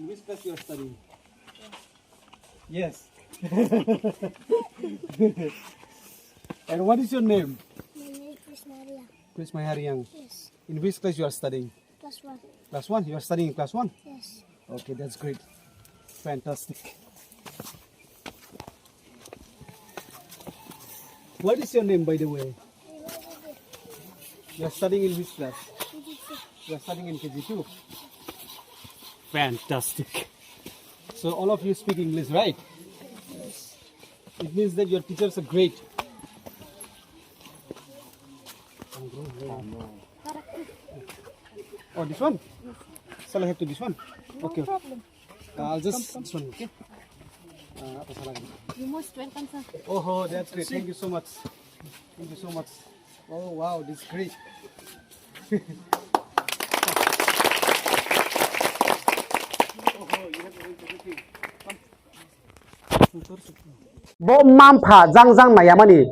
which class you are studying? Yes. And what is your name? My name is Chris Maria. Chris Mahariang. Yes. In which class you are studying? Plus one. Class 1? You are studying in class 1? Yes. Okay, that's great. Fantastic. What is your name, by the way? You are studying in which class? You are studying in KG2. Fantastic. So all of you speak English, right? It means that your teachers are great. Oh, this one? Shall I have to this one? No Okay. problem. I'll just this one, okay? You most welcome, sir. Oh, that's great. Thank you so much. Thank you so much. Oh, wow, this is great. Bo mam pha jang maya mani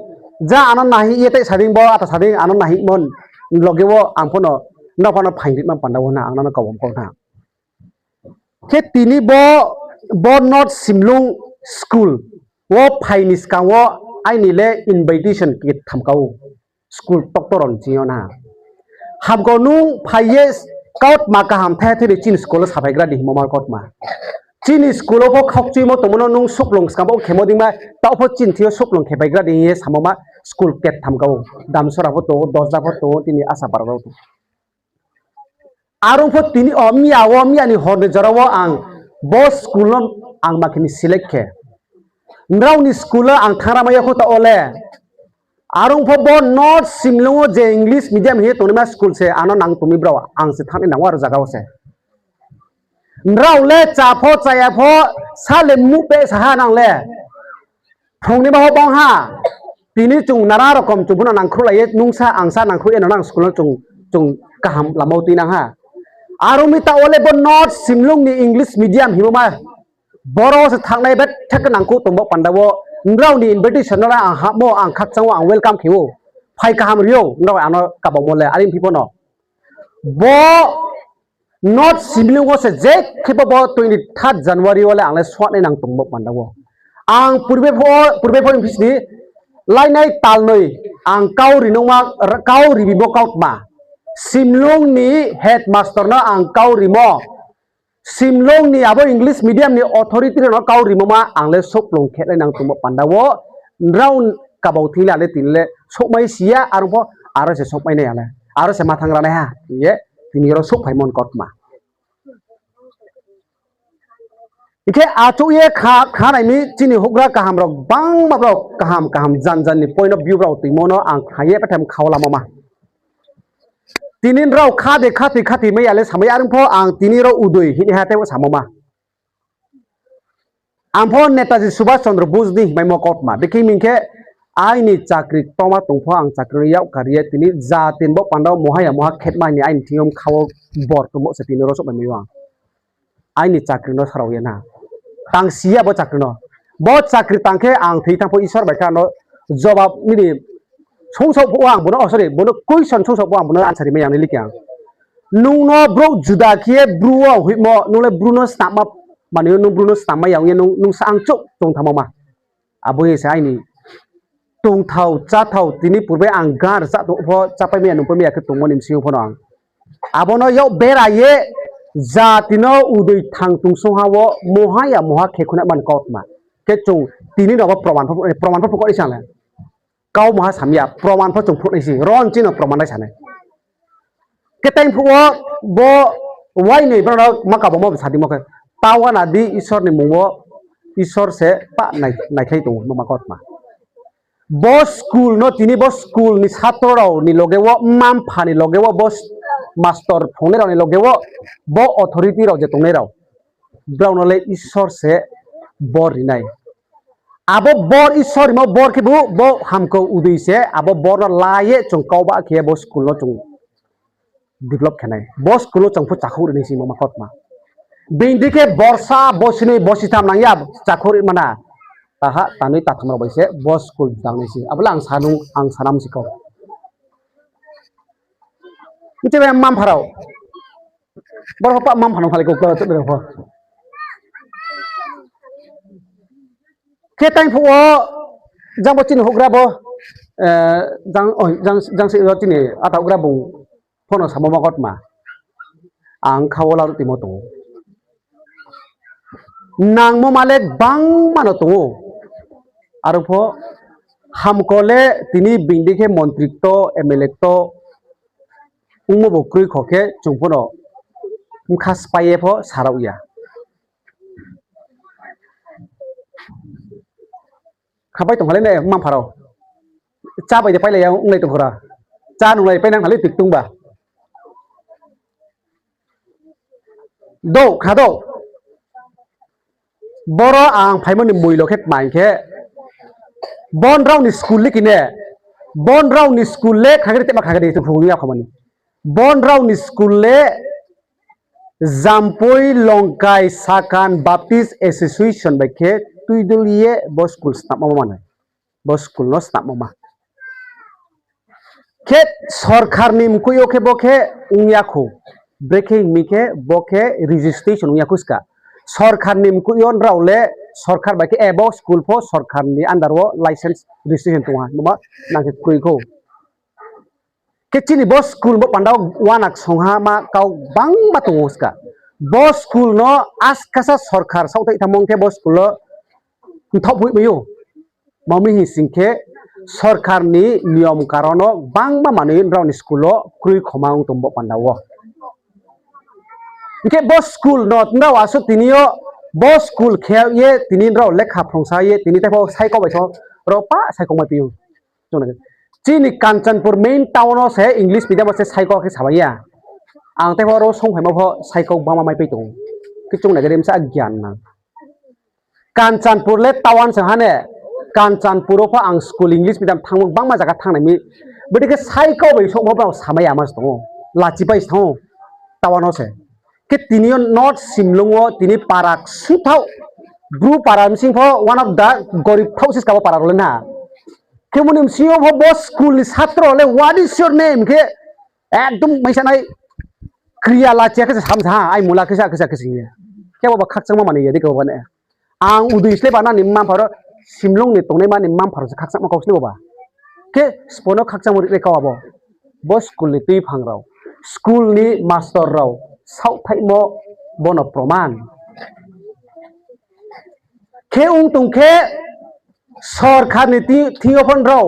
ja anon nahi yete sading bo ata sading anon nahi mon loge wo angpono no pano phaingrit man pandawo na angna kawom ko na ke tini bo not simlung school wo phainis ka wo aini le invitation ki thamkau school doktoron jiyo na hamgo nung phaiye kaut maka ham the the chin school sabaigra di momar kot ma Chin school of Hokchi Motomono Nung Suklung Scabo Kemodima, Taupo Chin Tio Suklung Kebagra de Samoma, School Ket Tamgo, Damsorapoto, Dosapoto, Tini Asaparo. Arum for Tini or Miawomi and Horne Jarawa and Boss School and Makini Sileke. Brownie Schooler and Karamayakota Ole. Arum for born not similar the English medium here to my school say, Anon to me bro, and Sitan in the water Zagause. Rau le cha pho chaya pho sa le mu pe sa nang le thong ni ba ho bang ha tini chung nara rokom chung buna nang khru lai nung sa ang sa nang khru en nang school chung kaham lamau ti nang ha arumi ta ole bon not simlung ni english medium himama boro sa thang nai bet thak nang ku tombo pandawo rau ni invitation na ang ha mo ang khak chang ang welcome khiwo phai kaham rio rau ano ka bo mo le arim people no bo Not similar was a Jack capable 23rd January wala ang swat nang tumbok pandawo. Ang purbe po impisni line ay talnoy ang kau rinong kau ribibo kaut ma. Simlong ni headmaster na ang kau rimo. Simlong ni abo English medium ni authority na kau rimo ma ang le soplong khet nang tumbok pandawo. Round kabaw tila le tinle sokmay siya aron po aro se sokmay na yala. Aro se mathang rana ha. Ye tiniro sok paimon kotma. Ike acu ye kha nai mi chini hugra kaham rok bang ma rok kaham jan ni point of view rok timono ang khaye patem khawla mama tinin rok kha de khati me yale samai arung pho ang tini ro udoi hi ha te samama ang pho netaji subhash chandra bose ni mai mo kotma beki mingke aini chakri toma tungpho ang chakri yau kariye tini ja tinbo pandaw moha khetma ni ain thingom khawo bor tumo se tini ro sok mai wa aini chakri no sarau yana tang sia bo chakri no bo chakri tangke ang thitang pho isor baika no jawab ni songso pho ang bono sorry bono question songso pho ang bono answer me yang likyang nung no bro juda kie bruwa huimo nung le bruno snama mani nung bruno snama yang nung sang chok tong thamama aboye se aini tung thau cha thau tini purbe ang gar sa to pho chapai me nung pemia ke tungmo nim siu pho no abono yo bera ye Zatino udoi thang tung so hawo moha khekuna man kotma ke chung tini no praman pho ko isang le kau moha samya praman pho chung phut isi ron chino praman dai sane ke time pho bo wai nei bro maka bo mo sadi mo ke tawana di isor ni mungo isor se pa nai khai tung no makotma boss school no tini boss school ni satoro ni logewo mam phani logewo boss master phone raw ni logewo bo authority raw je tongne raw brown le isor se bor rinai abo bor isor mo bor ke bo hamko udui se abo bor laye chung kauba ke bo school no chung develop khanai bo school chung phu chakhur ni si mo makot ma bindike borsa bosini bositam nang ya chakhur mana taha tanui tatham raw se bo school dang ni si abla ang sanam si ko Itu yang mam harau, berapa mam harau kali kau tu berapa? ke tang phu jang bo chin hogra bo jang se ro tini ata hogra bung phono samo ma got ma ang khawala ti mo to nang mo male bang mano to aru pho hamkole tini bindi ke mantri to MLA to ungmo bokrui khoke chungphono khas paye pho sarau ya khabai tong hale ne mam pharo cha bai de pai le yang unglai tong khora cha nunglai pai nang hale tik tung ba do khado boro ang phaimon ni mui lo khet mai khe bon raw ni school likine bon raw ni school le khagri te ba khagri te phung ya khamani bon raw ni school le Jampoi Longkai Sakan Baptist Association by K tuidulie bo school snap mama mana bo school no snap mama ke sarkar ni mkuyo ke bokhe ungyakho breaking mike bokhe registration ungyakuska sarkar ni mkuyo raule sarkar by ke ebo school pho sarkar ni under wo license registration tunga mama nang kuiko ke chini bo school bo pandau wanak songha ma kau bang matuska bo school no askasa sarkar sautai thamong ke bo school lo thop hui bayo mami hi singke sarkar ni niyom karono bang ma manuin raw ni school lo krui khomang tumbo pandawo ke bo school no ndaw asu tinio bo school khel ye tinin raw lekha phongsa ye tini te pho saiko bai so ro pa saiko ma piu chona chini Kanchanpur main town o se English medium se saiko ke sabaya ang te pho ro song phai ma pho saiko ba ma mai pe tu ki chung na ge dem sa gyan na Kanchanpur le tawan se hane Kanchanpur pho ang school English medium thang bang ma jaga thang na mi bodi ke saiko bai so pho samaya mas to lachi pai thong tawan o se ke tinio not simlungo tini parak suthau group param sing pho one of the gorib houses ka parak le na kemunim sio pho bo school ni satro le what is your name ke ekdom maisa nai kriya la che ke samsa ai mula ke sa ke singe ke ba khak chang ma mani yedi ko bane ang udui sle bana nimma pharo simlung ni tongnai ma nimma pharo khak chang ma kausle ba ke spono khak chang re ka ba bo school ni tui phangrao school ni master rao sau thai mo bono proman ke ung tung ke sarkar ni thiopon raw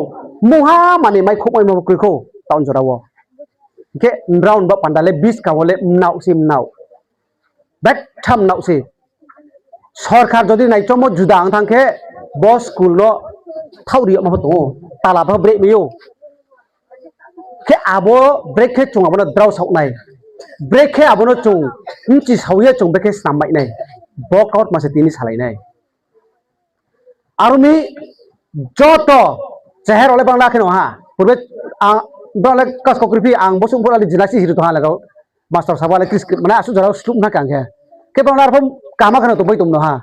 muha mani mai khop mai mo kri kho taun jorawo ke round ba pandale 20 ka hole nau sim nau back tham nau si sarkar jodi nai chomo judang thangke bo school no thauri ma to tala ba break miyo ke abo break ke chung abo draw sok nai break ke abo no chung chi sauye chung break ke sambai nai walk out ma se tini salai nai army joto ceher oleh bang lakino ha purbe ang dole kas ko kripi ang bosung pura di jinasi hiru to ha lagaw master sabale kris mana asu jara slup na kang ke bang lar phom kama kana to bai tum no ha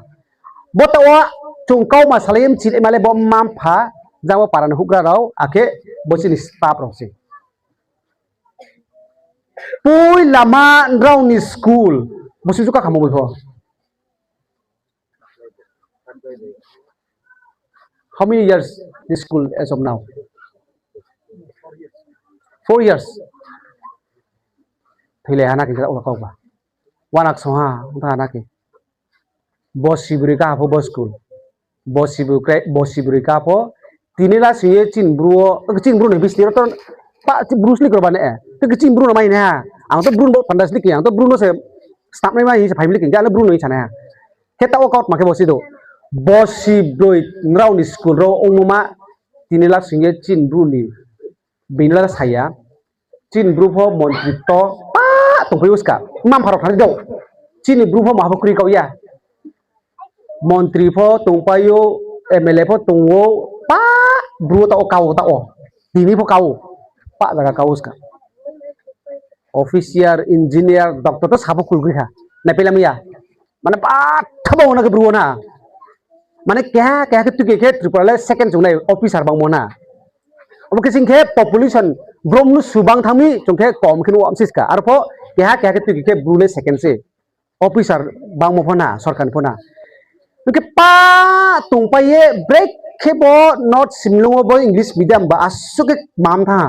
botawa chung kau ma salayem chit emale bom mam pha jawa paran hugra raw ake bosin staff raw se pui lama raw ni school bosu juka kamu bo how many years this school as of now 4 years thile hana ki ora ko ba wanak soha ta na ki bosiburi ka pho bo school bosiburi ka pho tinila siye chinbru ne bisni ro pa brusli ko bane te chinbru na mai na ang to brun bo pandas li ki ang to bruno se stap nai mai se family ki ja na bruno ni chana ke ta workout ma ke bosi do bosi doi ngrau ni school ro ongma tinila singe chinbru ni binla saya chinbru pho montri to pa to phuska mam pharok thang do chini bru pho ma phokri kau ya montri pho tungpayo MLA pho tungwo pa bru ta o kau ta o dini pho kau pa jaga kau ska officer engineer doctor to sabo kulgri ha na pelam ya mane pa thabo na ke bru na mane kya ke tu ke triple second jungnai officer bang mona omo ke singke population bromnu subang thami chungke kom khinu amsis ka arpho kya tu ke brule second se officer bang mo phona sarkar phona Nuke pa tung pa ye break kebo not simlungo boy English medium ba asuke mam tha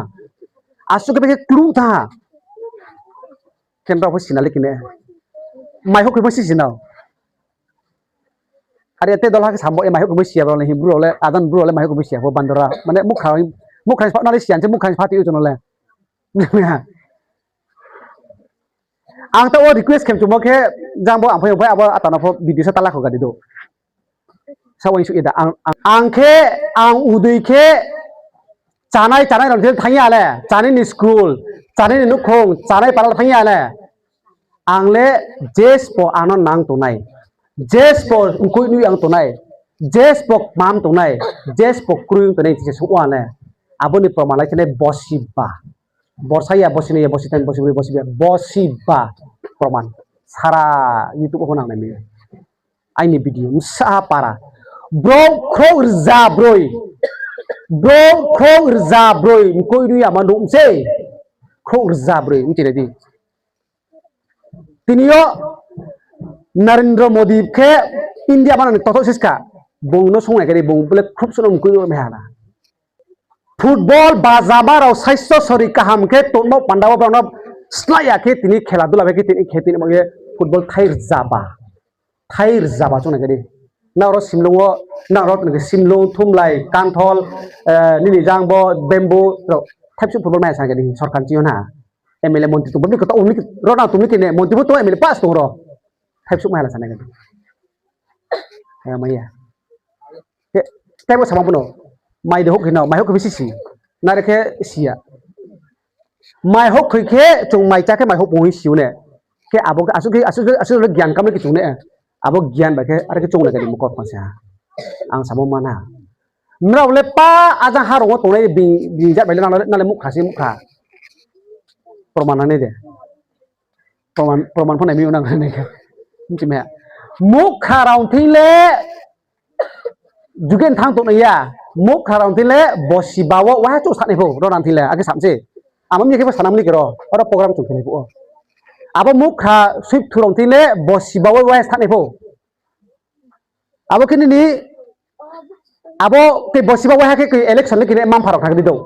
asuke be clue tha ken ra phasi nale kine mai hok phasi sinao are te dola ke sambo e mai hok phasi ya le hibru le adan bru le mai hok phasi ya bo bandora mane mukha na le sian che mukha phati u le ang ta o request kem chumo ke jambo ang phoi abo atana pho video sa tala ko gadi do sawai su ida ang ke ang udui ke chanai ram thil thangya le chani ni school chani ni nukhong chanai paral thangya le ang le jes po anon nang tunai jes po koi nu ang tunai jes po mam tunai jes po kruing tunai ti su wa le aboni pramana chene bosiba borsaya bosini ya bositan bosiba proman sara youtube ko nang na mi ai ni video sa para bro kro rza broi koi nu ya mandu se kro rza broi mti di tinio Narendra Modi ke India mana toto siska bong no songai ke bong bele khup sonom koi no mehana football bazaba rao saiso sori kaham ke tomo pandawa pranab slaya ke tini khela dula ke tini kheti mage football thair zaba chona ke na ro simlongo na ro ke simlong thumlai kanthol nini jangbo bembo ro thapsu football match sang ke ni sarkan chi na MLA monti tu bani ko ta umni ro na tumni ke ne monti bo to MLA pass to ro thapsu ma la sana ke ya maya ke tebo sama puno mai de hok hina mai hok bisi si na re ke sia mai hok khoi ke chung mai cha ke mai hok poi siu ne ke abo asu le gyan kam le ki chung ne abo gyan ba ke are ke chung le ke mu ko pa sa ang samo mana mra le pa aja ha ro to ne bi ja ba le na le mukha प्रमाण दे प्रमाण phone मी उनां ने मिथि मे मुखा राउन थिले जुगेन थांग तो नया मुखा राउन थिले बसिबावो वा चो साने फो रो नान थिले आके सामसे आमम नि के सानाम नि करो और प्रोग्राम चो खेले फो अब मुखा स्विप थुरन थिले बसिबावो वा साने फो अब किनि नि अब के बसिबावो हा के इलेक्शन ले किने माम फारो थागदि दो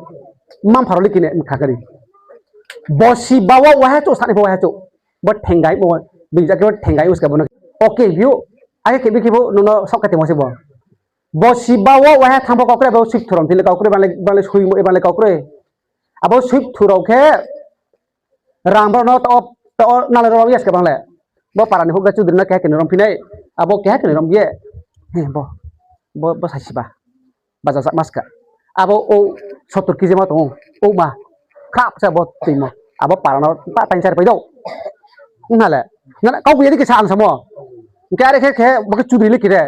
माम फारो ले किने थागदि bosi bawa wah tu sana bawa tu buat tenggai bawa bisa kita tenggai us kabun oke view ayah kebi kebu nono sok kete masih bawa bosi bawa wah thang bawa kau bawa sweep turun tila kau kau balik shui mu balik kau kau abo sweep turun ke rambut no to nalar bawa bias kabang le bawa paran huga tu dina kayak kene rompinai abo kayak kene rompie bawa sasi bah baca sak maska abo o sotur kizema tu o mah khap sa bot timo abo parano pa tang sar paido ngala kau punya di kesang samo kare ke bak chudri le kire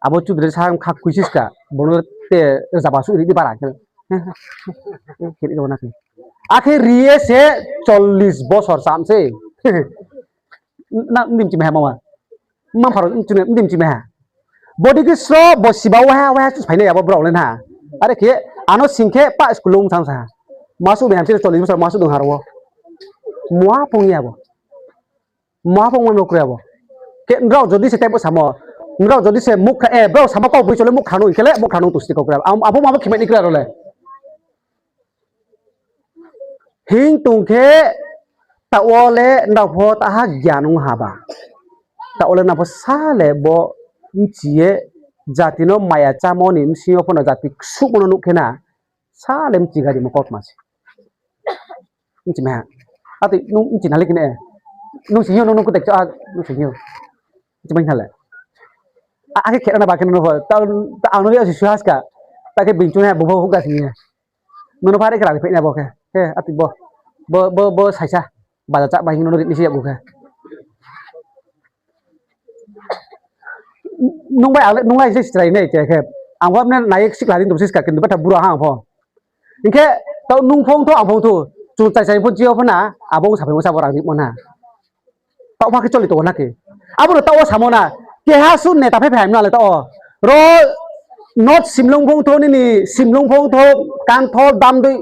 abo chudri sang khak kuisis ka bonor te jabasu ri di para kiri dona ki akhir rie se 40 bosor samse na nim chi me mama mam pharo chune nim chi me body ki so bosiba wa chu phaine abo bro len ha are ke ano singke pa skulung sang sa masuk dengan hampir 40 besar masuk dengan harwo mua pungnya bo mua pung mana kira bo ke ngrau jadi setiap sama ngrau jadi se mukha bro sama kau bui chole mukha nu ikele mukha nu tusti kau kira apo mama khimet ni kira role hing tungke ta ole nda pho ta ha gyanu haba ta ole na pho sale bo nchie jatino maya chamoni msio pho na jati sumono nu khena salem chigari mokot mas nci mah ati nung nci nalik ne nung sinyo nung kutek cha nung sinyo nci mah nale ake kera na bakin nung ta anu dia sisuas ka ta ke bincune bo ho ga sinyo nung pare kra ke na bo ke ati bo saisa ba cha ba hin nung ni sia bo ke nung ba nung lai sis trai ne ke angwam ne naik sik ladin tu sis ka kin ba ta buru hang pho ingke tau nung phong to ang phong tu chu chai chai pho jio pho na abong sa pheng sa borang ni mona tau ma ke choli to na ke abu tau samona ke ha sun ne ta phe phe na le to ro not simlong phong to ni simlong phong to kan tho dam dui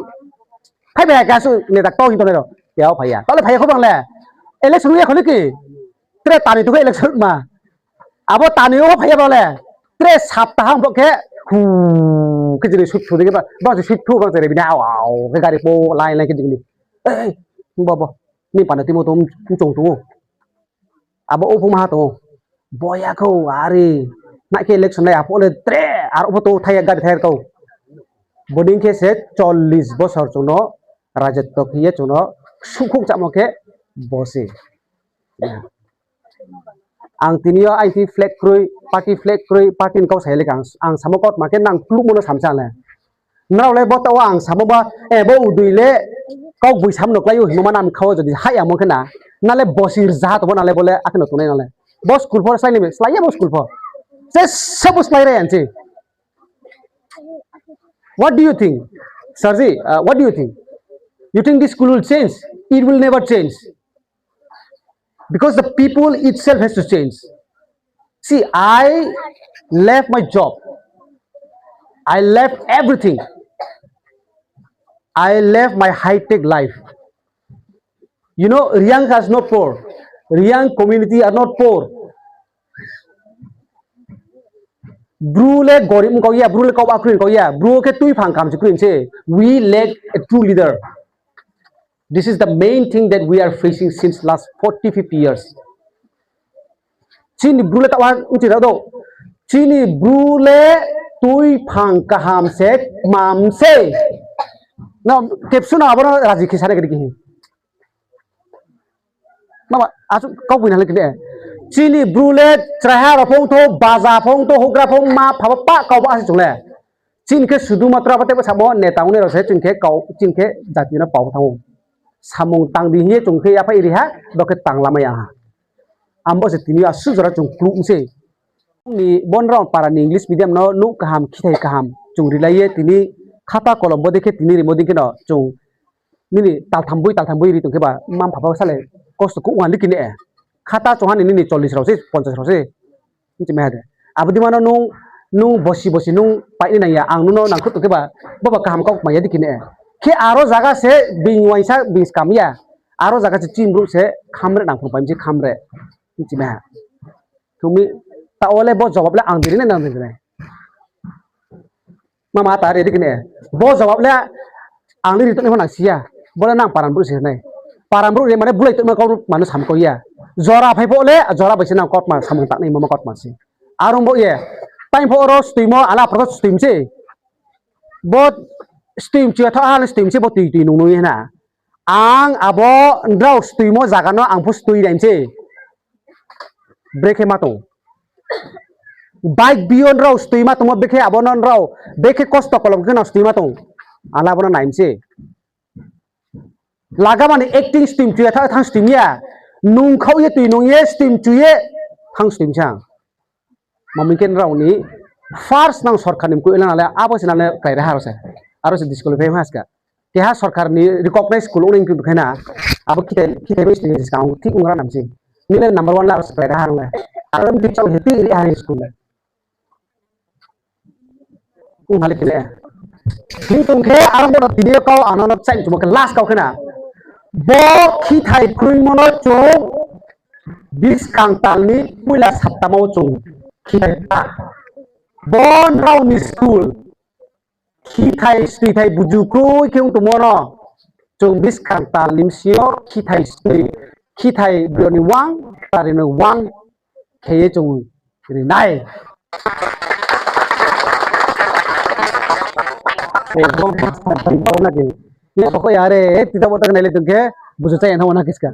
phe phe ka su ne ta to hin to ne ro yao phai ya to le phai kho bang le election ye kholi ki tre ta ni tu ke election ma abo taniyo phaya bole tre saptahang boke hu ke jini sut thu de ba ba sut thu ba jere bina aw ke gari po lai lai ke jini eh bo ni pana timo tom chong tu abo opu ma to boya ko ari na ke election lai apo le tre ar opo to thaya gari thaya ko boding ke se 40 bosor chono rajatto khiye chono sukhuk chamoke bose ang tinio IT flag krui party kau sai le kang ang samokot ma ke nang pluk mono samsa le naw le bo tawa ang samoba e bo udui le kau bui sam nok layu no manam khaw jodi hai amo khana na le bosir za to na le bole akno tunai na le bo school for sai le slaya bo school for se sab slai re anchi what do you think Sarji what do you think you think this school will change it will never change because the people itself has to change. See, I left my job. I left everything. I left my high-tech life. You know, Riang is not poor. Riang community are not poor. Brule gorim ko ya, brule ko akrin ko ya, bru ke tui phang kam chukrin che. We lack a true leader. This is the main thing that we are facing since last 40-50 years. Chini brule tawan uchi do. Chini brule tui phang kaham se mam se. Now kepsuna abona raji kisare ke dihi. Mama asu kau punya lagi ni. Chini brule trahar phong tho baza phong tho hogra phong ma phapa kau ba asi chungle. Chin ke sudu matra pate pa samo neta une rose chin ke kau chin ke jati na pau thau. Samung tang di hi chung ke apa iri ha doke tang lama ya ambo se tini asu jara chung kluk se ni bon round para ni english medium no nu kaham khithai kaham chung rilaiye tini khata kolom bo dekhe tini ri moding ke no chung nini tal thambui ri tung ke ba mam phapa sale kost ku wan likine e khata chohan ni 40 rose 50 rose ni me hade abudi mano nu bosi nu pai ni ya ang nu no nang khut ke ba baba kaham kok ma ya dikine e ke aro jaga se bingwaisa biskamya aro jaga se chimru se khamre nang phum se khamre chima tumi ta ole bo jawab le ang diri ne nang diri mama ta re dikne bo jawab le ang diri to ne hona sia bola nang paranbru se ne paranbru re mane bulai to ma kau manu sam ko ya jora phai bo le jora baise nang kot ma samung tak nei mama kot ma se arong bo ye pai pho ro stimo ala pro stim se bo steam chưa thọ hal steam che bo tui tui nung nui na ang abo ndrau steam mo jaga no ang phus tui daim che brake ma to bike bion rau steam ma to mo beke abo non rau beke kosto kolom ke no steam ma to ala bo na naim che laga mani acting steam chưa thọ thang steam ya nung khau ye tui nung ye steam chu ye thang steam chang mami ken rau ni first nang sarkar nim ku elana la abo sinale kai ra harose aro se disqualify haska ke ha sarkar ni recognize school ning tu khana abo kite bes ni discount thik ungra namsi ni le number 1 la spread har la aro mi chau heti ri ha school la hale kile ni tung khe aro bo video kau anono chain tu ka last kau khana bo khi thai krui mono chu bis kang tal ni puila saptamo chu khi thai ta bon round school khi thai buju krui kyung tu mono chung bis kang ta lim sio khi thai bioni wang tari no wang kheye chung ri nai e bon na ke ye ko yare tita botak nai le tu ke buju chai na wana kiska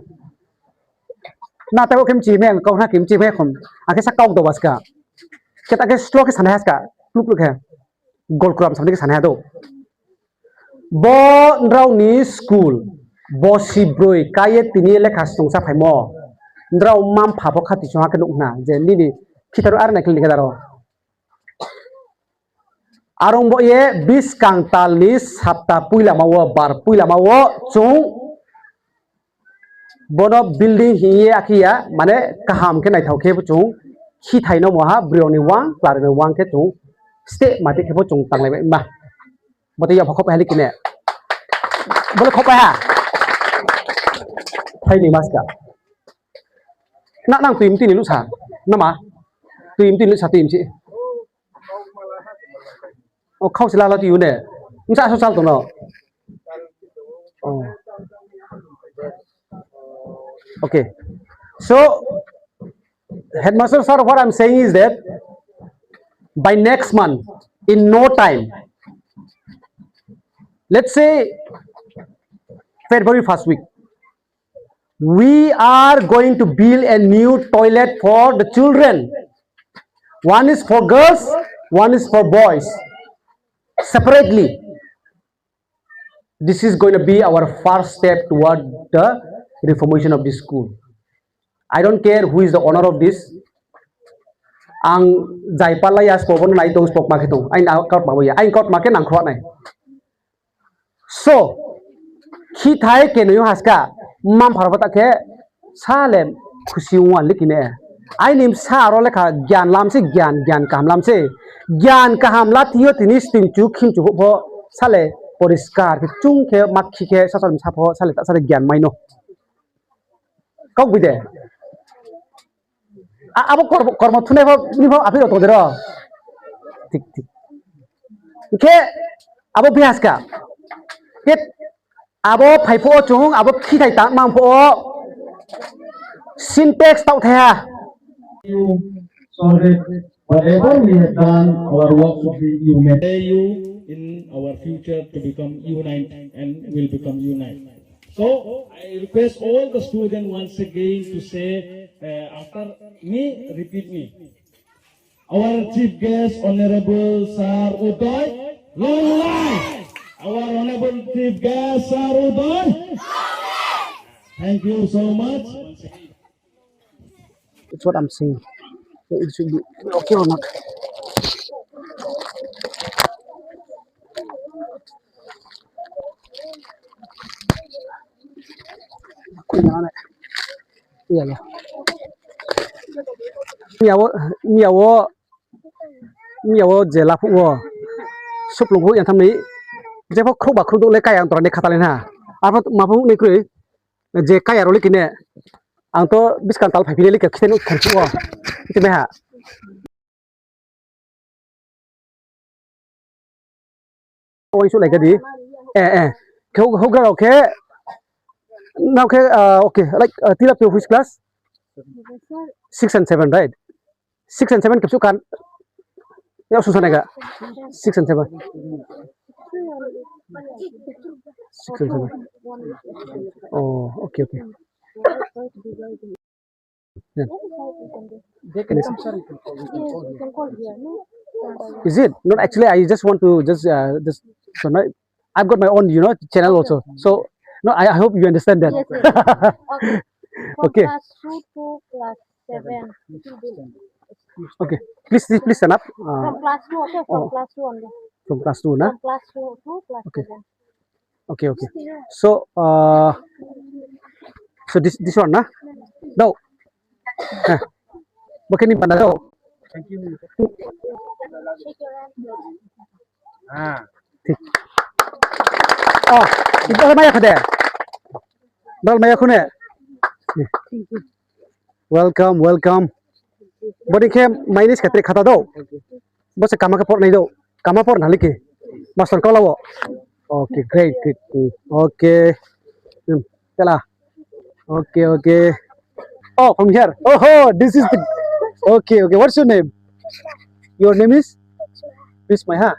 na ta ko kimchi me ko na kimchi me khom ake sa kau do baska kita ke slow ke sana haska pluk hai gol kuram samne ke sana do bo ndrau ni school bo si broi kaye tini le khastung sa phaimo ndrau mam phapok khati chwa ke nukna je ni ni khitaru ar na klin ke daro arong bo ye bis kang tal ni sapta puila mawo bar puila mawo chung bono building hiye akia mane kaham ke nai thau ke chung khi thai no moha brioni wang klar no wang ke chung ste mate ke bo chung tang lai ma bote ya phok hali kine bole khopa ha thai ni maska na nang tim ti ni lu sa na ma tìm tìm satu tìm chị oh khâu sila là tìm nè không sao sao tụi nó oh okay so headmaster sir what I'm saying is that by next month in no time let's say February first week we are going to build a new toilet for the children. One is for girls, one is for boys. Separately. This is going to be our first step toward the reformation of this school. I don't care who is the owner of this. Ang jai palaya spokon nai to spok market to. Ai na kaut ma ya. Ai kaut market nang khot nai. So, khi thái ke no haska mam pharapata ke salem khushi wan likine ai nim sa ro lekha gyan lam se gyan kam lam se gyan kaham la thiyo tinis ting chu khim chu pho sale poriskar ke chung ke makhi ke sa sa pho sale ta sale gyan mai no kok bide abo kormo thune pho ni pho api ro to dero tik tik ke abo bias ka ke abo phaipo chung abo khi thai ta mang pho syntax tau thea so that whatever we have done, our work should be united. You in our future to become united and will become united. So I request all the students once again to say after me, repeat me. Our chief guest, Honorable Sir Udoy, long life. Our Honorable chief guest, Sir Udoy. Thank you so much. it's what I'm saying it should be okay or not iya ya miawo jela phu wo sup lu yang tham ni je pho khru ba khru do le kai ang tor ne khata le na apa ma phu ni kri je kai aro le kine ang to biskan tal phai phile le ke khiten khan chu wo ti me ha oi su lai ka di khâu ga okay now okay okay like till up to which class 6 and 7 right 6 and 7 kapsu kan ya susah nega 6 and 7 6 and 7 oh okay okay yeah. Is it not actually I just want to just so now I've got my own channel also so no I hope you understand that Okay. Okay. From class 2 to class 7. Okay please stand up From class 2, okay? From class 2 only. from class 2 na From class 2 to class Okay. 7. okay so so this one na no bakit ni pandalo Shake your hand. oh ito maya khade dal maya khune welcome body ke minus khatre khata do bos kama ka por nai do kama por na liki master ko lawo okay great okay chala okay oh from here oh this is the okay what's your name is Bismaya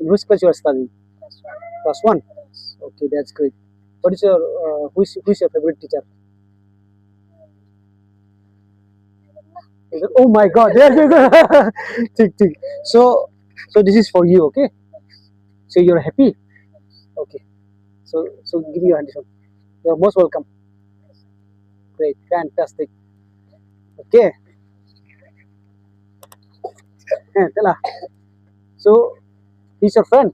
in which class you are studying class 1 okay that's great what is your who is your favorite teacher oh my god yes tick so this is for you okay so you're happy okay so give me your hand you're most welcome great fantastic okay tell her so he's your friend